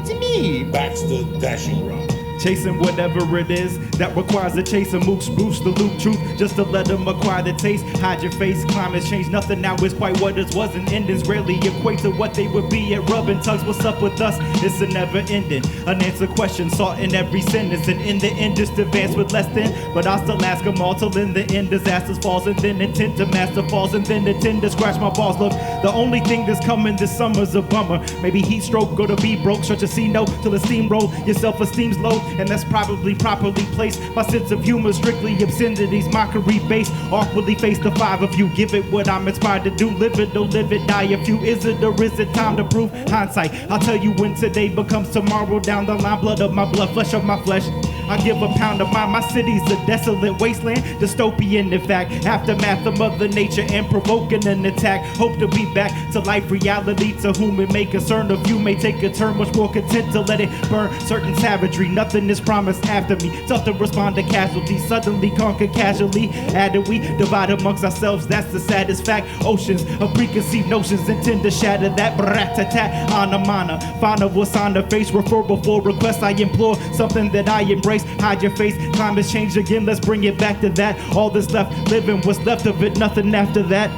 It's me, Baxter Dashingrod. Chasing whatever it is that requires a chase, a mooch, boost the loop truth, just to let them acquire the taste. Hide your face, climate change, nothing now is quite what it was, and endings rarely equate to what they would be at rubbing tugs. What's up with us? It's a never ending, unanswered question sought in every sentence, and in the end just advance with less than, but I still ask them all till in the end disasters falls, and then intend to master falls, and then intend to scratch my balls. Look, the only thing that's coming this summer's a bummer, maybe heat stroke, go to be broke, stretch a C note till the steamroll, your self-esteem's low, and that's probably properly placed. My sense of humor strictly obscenities, mockery based, awkwardly face the five of you. Give it what I'm inspired to do, live it, don't live it, die a few. Is it or is it time to prove hindsight? I'll tell you when today becomes tomorrow, down the line, blood of my blood, flesh of my flesh. I give a pound of mine. My city's a desolate wasteland, dystopian in fact, aftermath of Mother Nature and provoking an attack. Hope to be back to life reality, to whom it may concern. Of you may take a turn, much more content to let it burn. Certain savagery, nothing is promised after me. Tough to respond to casualties, suddenly conquer casually. Added we divide amongst ourselves, that's the saddest fact. Oceans of preconceived notions intend to shatter that. Brat-tat-tat, anamana, find a what's on the face, refer before request. I implore something that I embrace. Hide your face, climate's change again, let's bring it back to that. All that's left, living, what's left of it, nothing after that.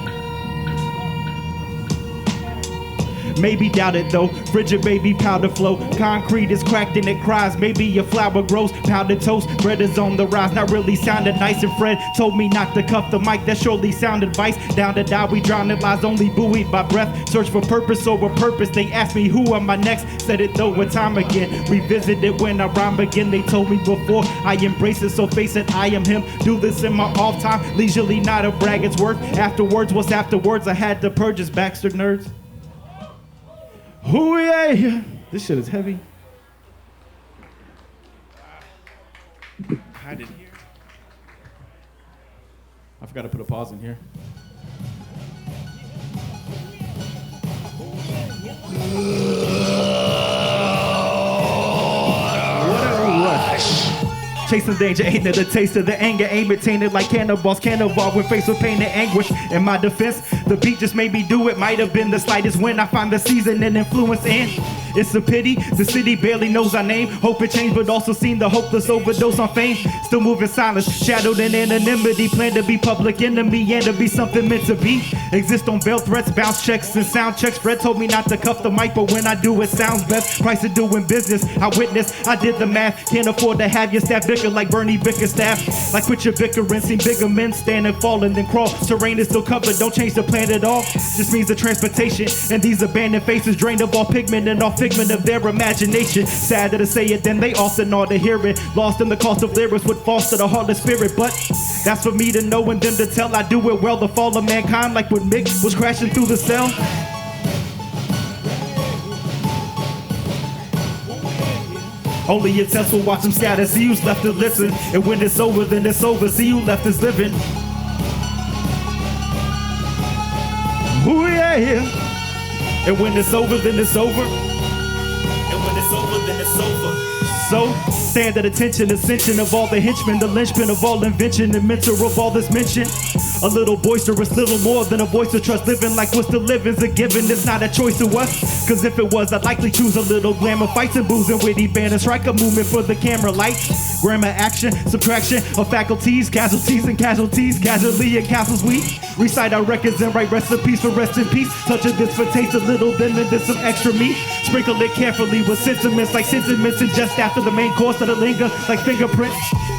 Maybe doubt it though, frigid baby powder flow. Concrete is cracked and it cries, maybe a flower grows. Powdered toast, bread is on the rise, not really sounded nice. And Fred told me not to cuff the mic, that surely sounded advice. Down to die, we drown in lies, only buoyed by breath. Search for purpose over purpose, they asked me who am I next. Said it though a time again, revisit it when I rhyme again. They told me before, I embrace it, so face it, I am him. Do this in my off time, leisurely, not a brag, it's worth. Afterwards, what's afterwards? I had to purge us, Baxter nerds. Ooh, yeah. This shit is heavy. Hide it here. I forgot to put a pause in here. What a rush. Chasing danger, ain't it the taste of the anger? Aim it, tainted like cannonballs, cannonball when faced with pain and anguish. In my defense, the beat just made me do it. Might have been the slightest when I find the season and influence in. It's a pity, the city barely knows our name. Hope it changed, but also seen the hopeless overdose on fame. Still moving silence, shadowed in anonymity. Plan to be public enemy and to be something meant to be. Exist on bail threats, bounce checks and sound checks. Fred told me not to cuff the mic, but when I do it sounds best. Price of doing business, I witnessed, I did the math. Can't afford to have your staff bicker like Bernie Bickerstaff. Like quit your bickering, seen bigger men stand and fall and then crawl. Terrain is still covered, don't change the plan at all. Just means the transportation and these abandoned faces drained of all pigment and all figment of their imagination. Sadder to say it than they often are to hear it. Lost in the cost of lyrics would foster the heartless spirit, but that's for me to know and them to tell. I do it well, the fall of mankind, like when Mick was crashing through the cell. Only a test will watch them scatter. See who's left to listen, and when it's over, then it's over. See who left is living. Ooh, yeah. And when it's over, then it's over. And when it's over, then it's over. So, stand at attention, ascension of all the henchmen, the linchpin of all invention, the mentor of all this mention. A little boisterous, little more than a voice to trust. Living like what's the living's a given, it's not a choice to us. Cause if it was, I'd likely choose a little glamour, fights and booze and witty banner, strike a movement for the camera lights. Grammar, action, subtraction of faculties, casualties and casualties, casually and castles we recite our records and write recipes for rest in peace. Touch of this for taste a little, then there's some extra meat. Sprinkle it carefully with sentiments like sentiments, and just after the main course of the linger like fingerprints.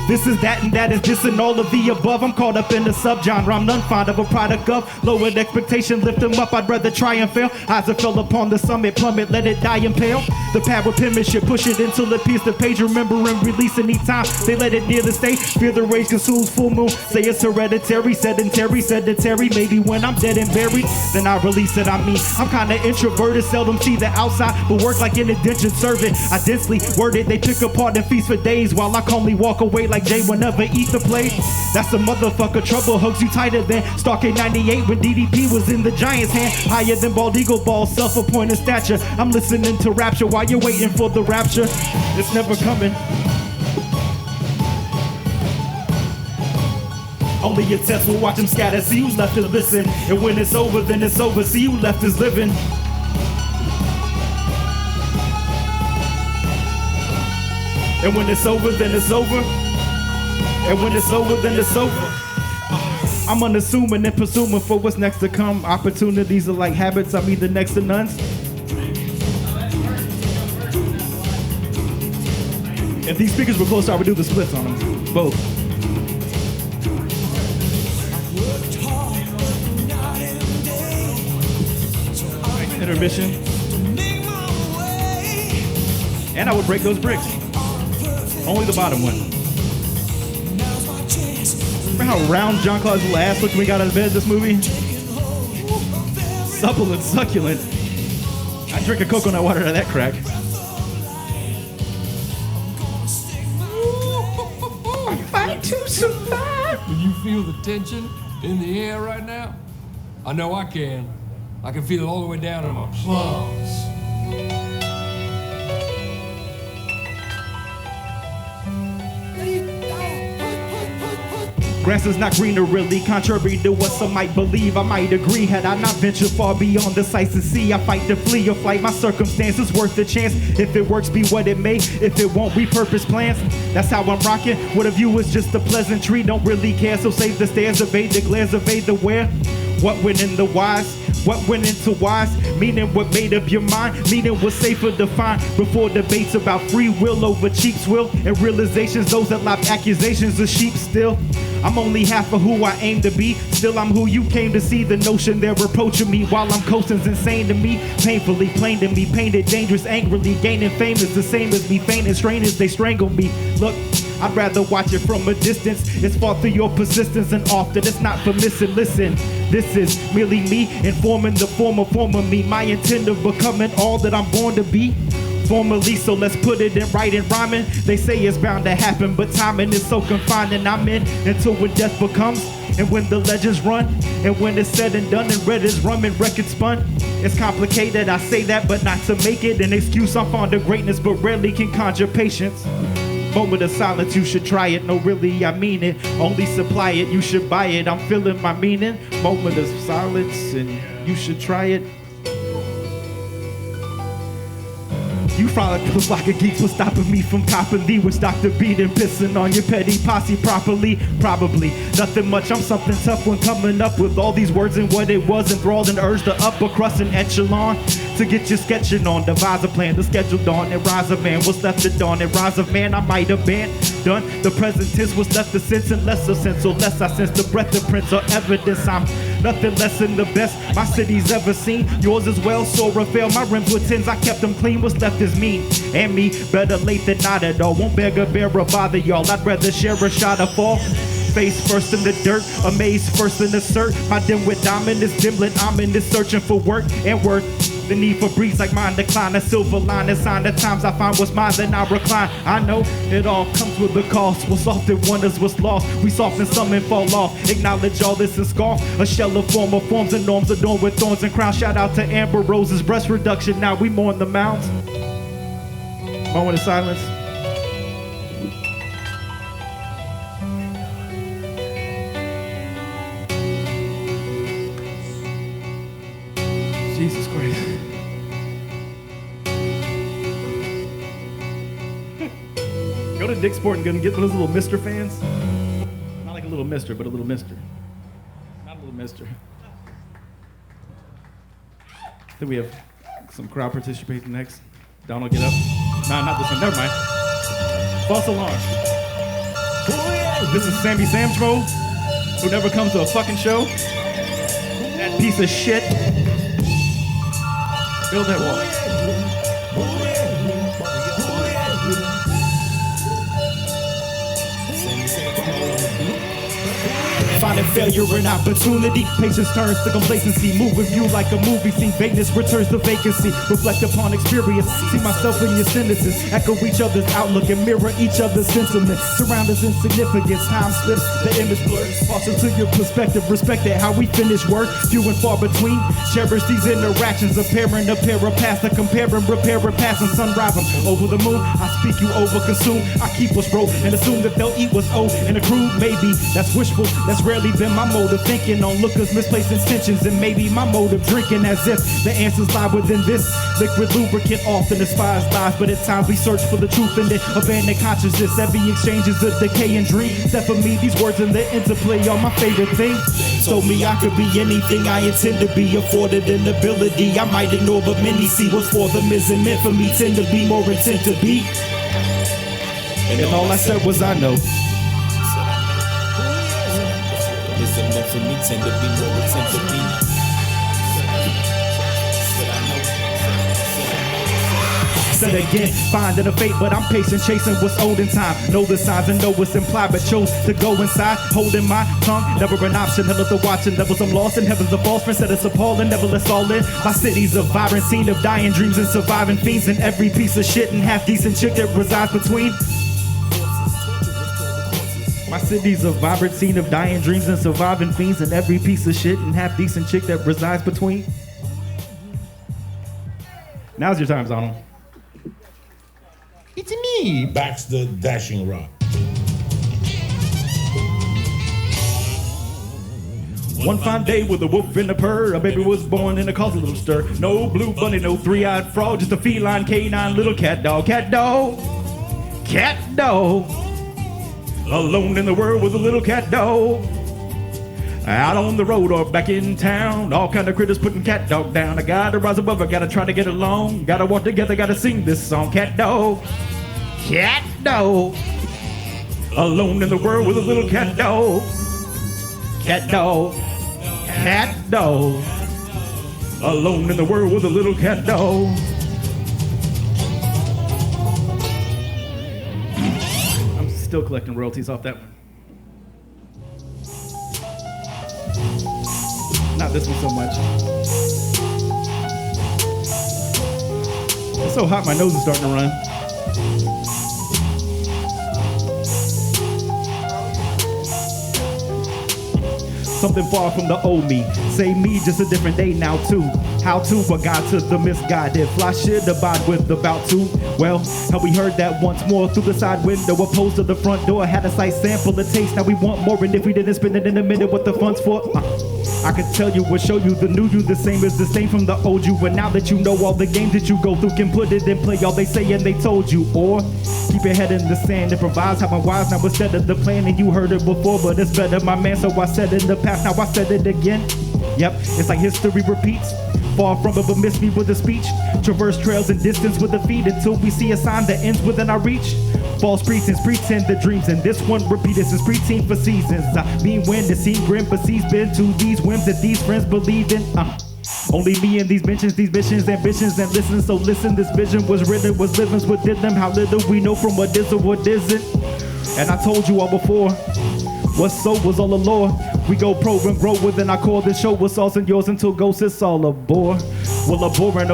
This is that and that is this and all of the above. I'm caught up in the subgenre, I'm none fond of a product of lowered expectation, lift them up, I'd rather try and fail. Eyes that fell upon the summit, plummet, let it die impale. The pad with penmanship, push it until it pierces the page, remember and release anytime they let it near the stage. Fear the rage consumes full moon, say it's hereditary, sedentary, maybe when I'm dead and buried, then I release it. I mean, I'm kinda introverted, seldom see the outside, but work like an indentured servant. I densely worded, they pick apart and feast for days, while I calmly walk away like Jay whenever eat the plate. That's a motherfucker, trouble hugs you tighter than Starcade 98 when DDP was in the Giants' hand. Higher than bald eagle balls, self-appointed stature. I'm listening to rapture while you're waiting for the rapture. It's never coming. Only a test will watch them scatter, see who's left to listen. And when it's over, then it's over, see who left is living. And when it's over, then it's over. And when it's over, then it's over. I'm unassuming and presuming for what's next to come. Opportunities are like habits, I'm either next to none. If these speakers were close, I would do the splits on them. Both. Intermission. And I would break those bricks. Only the bottom one. Remember how round John Claude's little ass looked when we got out of bed this movie? Supple and succulent. I drink a coconut water out of that crack. I fight to survive. Can you feel the tension in the air right now? I know I can. I can feel it all the way down in my plums. Grass is not greener really, contrary to what some might believe. I might agree, had I not ventured far beyond the sights and see. I fight to flee or flight, my circumstances worth the chance. If it works, be what it may. If it won't, we purpose plans. That's how I'm rocking. What if you was just a pleasantry? Don't really care, so save the stairs, evade the glares, evade the where. What went in the wise? What went into wise? Meaning what made up your mind? Meaning what's safer to find before debates about free will over cheap swill and realizations, those that lop accusations of sheep still. I'm only half of who I aim to be. Still I'm who you came to see. The notion they're approaching me while I'm coasting's insane to me. Painfully plain to me, painted dangerous angrily. Gaining fame is the same as me, faint and strain as they strangle me. Look, I'd rather watch it from a distance. It's fought through your persistence and often it's not for missing. Listen, this is merely me informing the form of me. My intent of becoming all that I'm born to be. Formally, so let's put it in writing, rhyming. They say it's bound to happen, but timing is so confined, and I'm in until when death becomes, and when the legends run, and when it's said and done, and red is rum and record spun. It's complicated, I say that, but not to make it an excuse. I'm fond of greatness, but rarely can conjure patience. Moment of silence, you should try it. No, really, I mean it. Only supply it, you should buy it. I'm feeling my meaning. Moment of silence, and you should try it. You frolic the flock of geeks was stopping me from copping thee with Dr. Beat and pissing on your petty posse properly. Probably nothing much, I'm something tough when coming up with all these words and what it was enthralled and urged the upper crust and echelon to get your sketching on. Devise a plan, the schedule dawn and rise of man. What's left to dawn and rise of man? I might have been done. The present tense was left to sense and less of sense, so less I sense the breath of prints or evidence. I'm nothing less than the best my city's ever seen. Yours as well, so Raphael. My rims were tens, I kept them clean. What's left is mean. And me, better late than not at all. Won't beg or bear or bother y'all. I'd rather share a shot of fall. Face first in the dirt, amazed first in the cert. My dim with diamond is dimlit. I'm in this searching for work and worth. The need for breeze like mine decline. A silver line, a sign that times I find what's mine, then I recline. I know it all comes with a cost. What's often wonders what's lost. We soften some and fall off. Acknowledge all this and scoff. A shell of former forms and norms adorned with thorns and crowns. Shout out to Amber Rose's breast reduction. Now we mourn the mounds. Moment of silence. Jesus Christ. Go to Dick's Sport and get those little Mr. fans. Not like a little Mister, but a little Mister. Not a little Mister. Then we have some crowd participating next. Donald, get up. Nah, not this one. Never mind. False alarm. This is Sammy Samtro, who never comes to a fucking show. That piece of shit. Build that wall. Finding failure an opportunity. Patience turns to complacency. Move with you like a movie scene. Vagueness returns to vacancy. Reflect upon experience. See myself in your sentences. Echo each other's outlook and mirror each other's sentiments. Surround us in significance. Time slips, the image blurs. Also to your perspective. Respect it how we finish work. Few and far between. Cherish these interactions. A pair of past. A compare and repair and pass and sunrise. I'm over the moon. I speak you over consume. I keep what's broke and assume that they'll eat what's owed. And accrued maybe. That's wishful. That's rare. rarely been my motive. Thinking on lookers, misplaced intentions, and maybe my motive. Drinking as if the answers lie within this liquid lubricant. Often despise lies, but at times we search for the truth in it. Abandoned consciousness, every exchange is a decaying dream. Except for me, these words and the interplay are my favorite thing. Told me I could be anything I intend to be. Afforded an ability I might ignore, but many see what's for them isn't meant for me. Tend to be more intent to be. And all I said was I know. Isn't meant for me, tend to be more intent to be. Said again, finding a fate, but I'm patient, chasing what's old in time. Know the signs and know what's implied, but chose to go inside, holding my tongue. Never an option, hell of the watching levels. I'm lost in heaven's a false friend, said it's appalling. Never let's all in. My city's a vibrant scene of dying dreams and surviving fiends, and every piece of shit and half decent chick that resides between. My city's a vibrant scene of dying dreams and surviving fiends, and every piece of shit and half decent chick that resides between. Now's your time, Zonal. It's me, Baxter Dashingrod. One fine day with a wolf and a purr, a baby was born and it caused a little stir. No blue bunny, no three-eyed frog, just a feline canine little cat dog. Cat dog, cat dog. Alone in the world with a little cat dog. Out on the road or back in town, all kind of critters putting cat dog down. I gotta rise above, I gotta try to get along. Gotta walk together, gotta sing this song. Cat dog, cat dog. Alone in the world with a little cat dog. Cat dog, cat dog. Alone in the world with a little cat dog. I'm still collecting royalties off that one. Not this one so much. It's so hot my nose is starting to run. Something far from the old me. Say me, just a different day now too. How to, but God to the misguided. Fly should abide with about to. Well, how we heard that once more through the side window, opposed to the front door. Had a slight sample of taste, now we want more. And if we didn't spend it in a minute, what the fun's for? I could tell you or show you the new you, the same as the same from the old you. And now that you know all the games that you go through, can put it in play all they say and they told you. Or keep your head in the sand, improvise how my wise now instead of the plan. And you heard it before, but it's better, my man. So I said in the past, now I said it again. Yep, it's like history repeats. Far from it, but miss me with a speech. Traverse trails and distance with a feet until we see a sign that ends within our reach. False pretense, pretend the dreams, and this one repeated since preteen for seasons. Mean when the scene grim, but he's been to these whims that these friends believe in. Only me and these mentions, these missions, ambitions, and listen. So listen, this vision was written, was living, what did them, how little we know from what is or what isn't. And I told you all before, what's so was all a lore. We go pro and grow within our core. This show was all and yours until ghosts, it's all a bore. Well, abhorrent.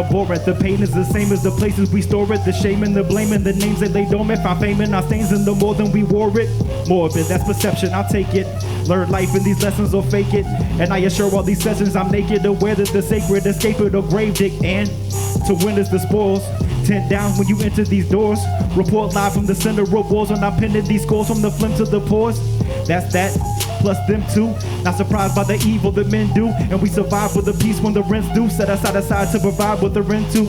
The pain is the same as the places we store it. The shame and the blame and the names that lay dormant. Found fame in our stains and the more than we wore it. More of it, that's perception, I'll take it. Learn life in these lessons or fake it. And I assure all these sessions I'm naked, aware that the sacred escape it or grave dig. And to win is the spoils. Tent down when you enter these doors. Report live from the center of wars when I'm pinning these scores from the phlegm to the pores. That's that, plus them too. Not surprised by the evil that men do. And we survive with a peace when the rent's due. Set aside to provide what the rent to.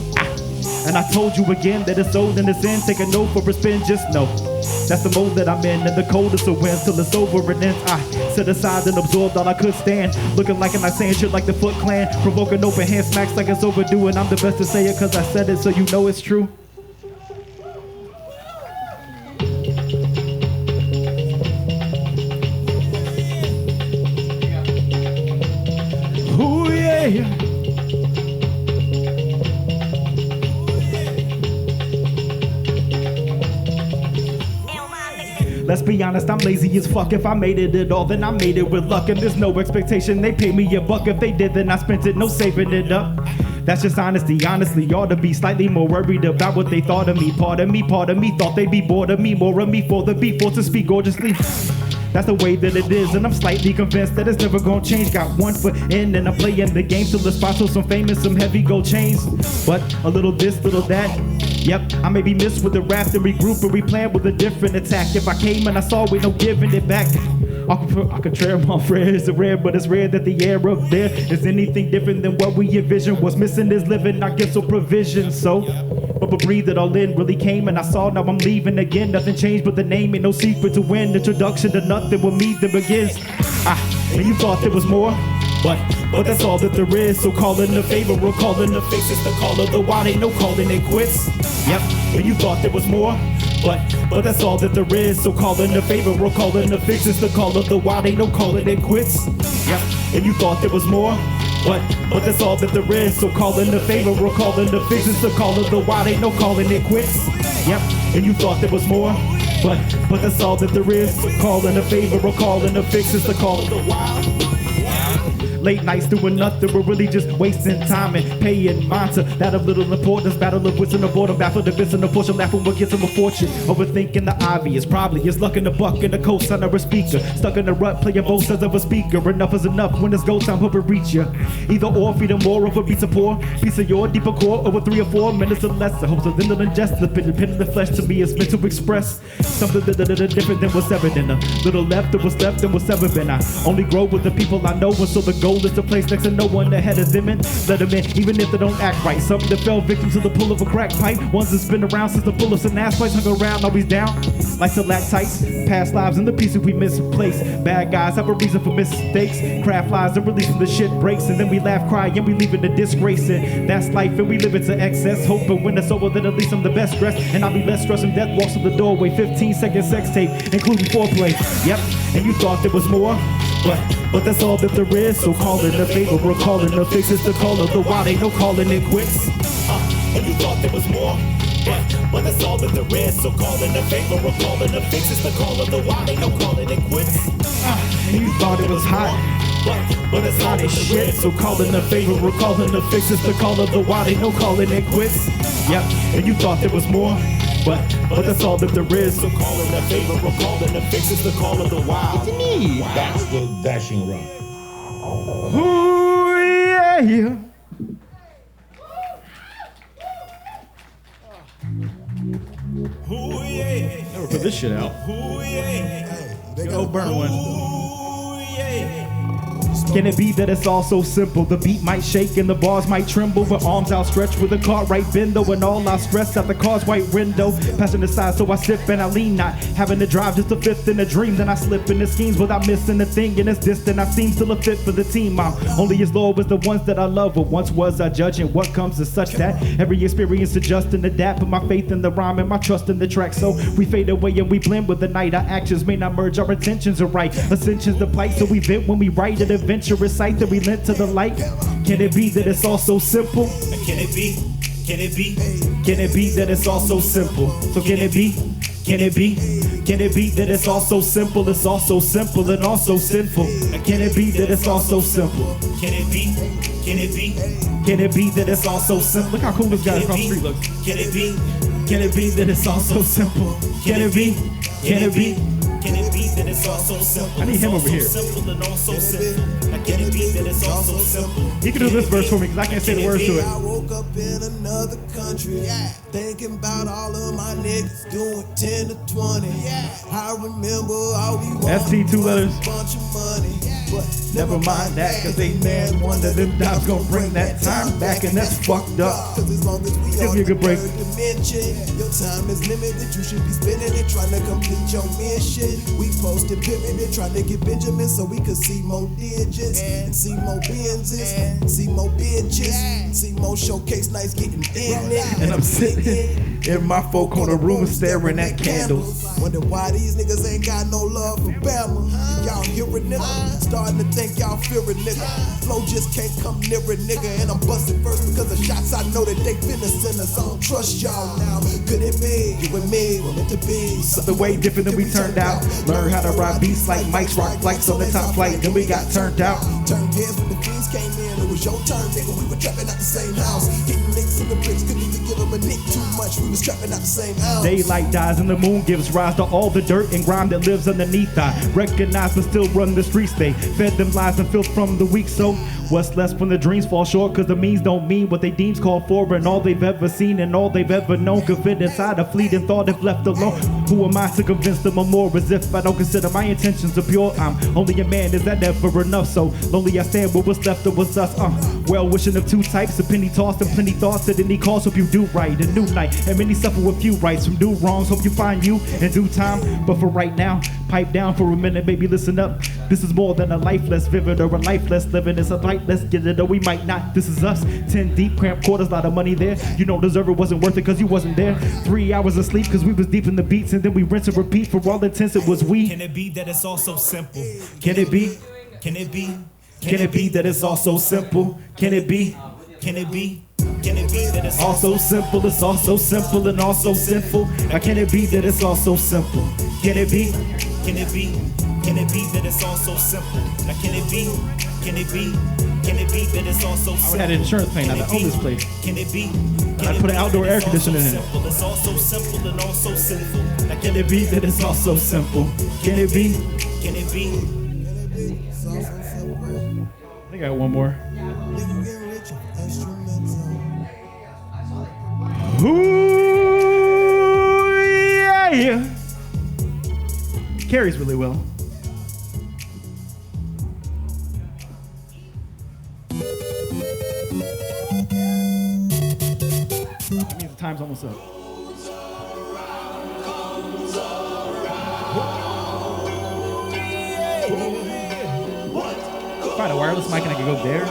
And I told you again that it's old and it's in. Take a note for a spin, just know that's the mode that I'm in. And the coldest of winds till it's over and ends. I set aside and absorbed all I could stand. Looking like I'm not saying shit like the Foot Clan. Provoking open hand smacks like it's overdue. And I'm the best to say it cause I said it so you know it's true. Ooh, yeah. Let's be honest, I'm lazy as fuck. If I made it at all, then I made it with luck. And there's no expectation they pay me a buck. If they did, then I spent it, no saving it up. That's just honesty, honestly. Ought to be slightly more worried about what they thought of me. Part of me thought they'd be bored of me. More of me for the beat, forced to speak gorgeously. That's the way that it is, and I'm slightly convinced that it's never gonna change. Got one foot in and I'm playing the game till the spot, so some fame and some heavy gold chains. But a little this, little that. Yep, I may be missed with the rap, then regroup and replan with a different attack. If I came and I saw, we no giving it back. I could trail my friends. It's rare, but it's rare that the air up there is anything different than what we envision. What's missing is living, I guess, so provision. So, but breathe it all in, really came and I saw, now I'm leaving again. Nothing changed but the name, ain't no secret to win. Introduction to nothing with me that begins. And you thought there was more, but that's all that there is. So calling a favor or calling a fix is the call of the wild, ain't no calling it quits. Yep, and you thought there was more, but that's all that there is. So calling a favor or calling a fix is the call of the wild, ain't no calling it quits. Yep, and you thought there was more, but that's all that there is. So calling a favor or calling a fix is the call of the wild, ain't no calling it quits. Yep, and you thought there was more, but that's all that there is. So calling a favor or calling a fix is the call of the wild. Late nights doing nothing, we're really just wasting time and paying mind to that of little importance. Battle of wits and the boredom, baffled of this and the portion, laughing what gets him a fortune. Overthinking the obvious, probably is luck in the buck and the cosign of a speaker. Stuck in the rut, playing both sides of a speaker. Enough is enough when it's go time, hope it reach ya. Either or, feed them more of a piece of poor, piece of your deeper core over 3 or 4 minutes or less. I hope so then they'll ingest the pin of the flesh to me is meant to express something different than what's evident. A little left that was left and what's ever been. I only grow with the people I know, and so the goal is to place next to no one ahead of them and let them in, even if they don't act right. Some that fell victim to the pull of a crack pipe, ones that's been around since the bullets and ass fights hung around, always down like stalactites. Past lives and the pieces we misplaced. Bad guys have a reason for mistakes. Craft lies and release when the shit breaks, and then we laugh, cry, and we leave in the disgrace. And that's life, and we live it to excess. Hoping when it's over, then at least I'm the best dressed, and I'll be less stressed. And death walks to the doorway. 15-second sex tape, including foreplay. Yep, and you thought there was more, but that's all that there is. So calling a favor or calling a fix is the call of the wild, ain't no calling it quits. And you thought there was more, but that's all that there is. So calling a favor or calling a fix is the call of the wild, ain't no calling it quits. And you thought it was hot, but it's hot as shit. So calling a favor or calling a fix is the call of the wild, ain't no calling it quits. Yep, and you thought there was more, but that's all that there is. So calling a favor or calling a fix is the call of the wild. Baxter Dashingrod. Ooh, yeah. Ooh, yeah. Never put this shit out. Ooh, yeah. They go burn one. Ooh, yeah. Can it be that it's all so simple? The beat might shake and the bars might tremble, but arms outstretched with a cartwright bendo, and all our stress out the car's white window. Passing the side, so I sip and I lean, not having to drive just a fifth in a dream. Then I slip in the schemes without missing a thing, and it's distant. I seem still a fit for the team. I'm only as low as the ones that I love, but once was I judging what comes is such that every experience adjust and adapt. Put my faith in the rhyme and my trust in the track, so we fade away and we blend with the night. Our actions may not merge, our intentions are right. Ascension's the plight, so we vent when we write an adventurous sight that we lent to the light. Can it be that it's all so simple? Can it be? Can it be? Can it be that it's all so simple? So can it be? Can it be? Can it be that it's all so simple? It's all so simple and also sinful. Can it be that it's all so simple? Can it be? Can it be? Can it be that it's all so simple? Look how cool this guy across the street looks. Can it be? Can it be that it's all so simple? Can it be? Can it be? Can it be that it's all so simple? I need him over here. Simple and all so simple. Can it be that it's all so simple? He can do this verse for me because I can't say the words to it. I woke up in another country, thinking about all of my niggas doing 10 to 20. I remember all we wanted ST, 2 letters. was a bunch of money, but Never mind that, cause they man one of them jobs gonna bring that time back, and that's fucked up. Cause as long as we Give on me a good break. the third dimension, your time is limited. You should be spending it trying to complete your mission. We posted pivoted, trying to get Benjamin so we could see more digits and see more Benzes, see more bitches, see more showcase nights getting in it. And I'm sitting in my four corner room staring at candles. Wonder why these niggas ain't got no love for Bama. Y'all hear it, nigga? Starting to think y'all fear it, nigga. Flow just can't come near it, nigga. And I'm busting first because of shots I know that they finna send us. I don't trust y'all now. Could it be you and me were meant to be Something way different than we turned out. Learn how to ride beats like Mike's rock flights on the top flight. Then we got turned out. Turned heads when the fiends came in. It was your turn, nigga. We were trapping at the same house. Hitting licks in the bricks, couldn't even give them a nick too much. We was trapping out the same ounce. Daylight dies and the moon gives rise to all the dirt and grime that lives underneath. I recognize but still run the streets. They fed them lies and filth from the weak. So what's less when the dreams fall short? Cause the means don't mean what they deems called for. And all they've ever seen and all they've ever known could fit inside a fleeting thought if left alone. Who am I to convince them of more? As if I don't consider my intentions are pure. I'm only a man, is that never enough? So lonely I stand with what's left of was us. Well wishing of two types, a penny tossed and plenty thoughts at any cost. Hope you do right, a new night, and many suffer with few rights from do wrongs. Hope you find you in due time, but for right now, pipe down for a minute, baby, listen up. This is more than a life less vivid or a life less living. It's a light less get it or we might not. This is us, 10 deep, cramped quarters, lot of money there. You don't deserve it, wasn't worth it cause you wasn't there. 3 hours of sleep cause we was deep in the beats, and then we rinse and repeat. For all intents it was we. Can it be that it's all so simple? Can it be? Can it be? Can it be that it's all so simple? Can it be? Can it be? Can it be that it's All so simple, it's all so simple and all so sinful. Now can it be that it's all so simple? Can it be? Can it be? Can it be that it's all so simple? Now can it be? Can it be? Can it be that it's all so simple? I had an insurance paying, I had to own this place. Can it be? I put an outdoor air conditioner in it. It's all so simple and all so sinful. Now Can it be that it's all so simple? Can it be? Can it be? I think I got one more. Ooh, yeah. Carries really well. That means the time's almost up. Find a wireless mic and I can go there.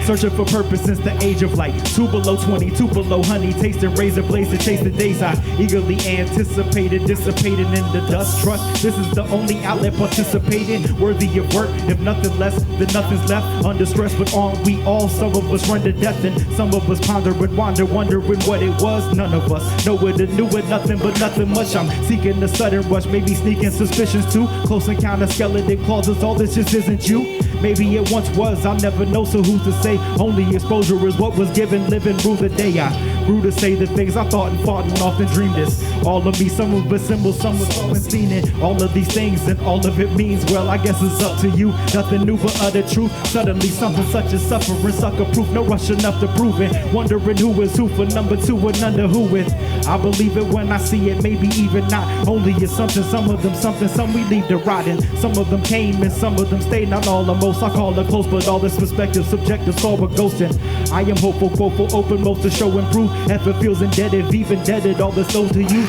Searching for purpose since the age of light. 2 below 20, 2 below honey. Tasting razor blades to chase the days I eagerly anticipated. Dissipated in the dust. Trust this is the only outlet participating. Worthy of work. If nothing less, then nothing's left. Under stress, but aren't we all? Some of us run to death and some of us ponder and wander. Wondering what it was. None of us know it and knew it. Nothing but nothing much. I'm seeking a sudden rush. Maybe sneaking suspicions too. Close encounter, skeleton clauses. All this just isn't you. Maybe it once was, I'll never know, so who's to say? Only exposure is what was given, living through the day. I grew to say the things I thought and fought and often dreamed this. All of me, some of it symbols, some was all seen it. All of these things and all of it means, well, I guess it's up to you. Nothing new but utter truth. Suddenly something such as suffering, sucker proof. No rush enough to prove it. Wondering who is who for number 2 and under who with. I believe it when I see it, maybe even not. Only assumption, some of them something, some we leave to rotting. Some of them came and some of them stayed, not all the most. I call it close, but all this perspective, subjective, solve a ghosting. I am hopeful, quoteful, open most to show and prove. Effort feels indebted, we've indebted all this soul to you.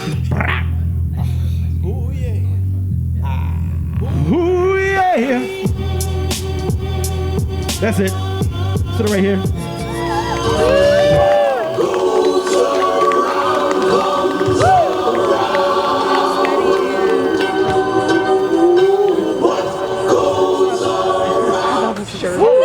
Ooh yeah. Ooh yeah. That's it. Sit right here. Sure.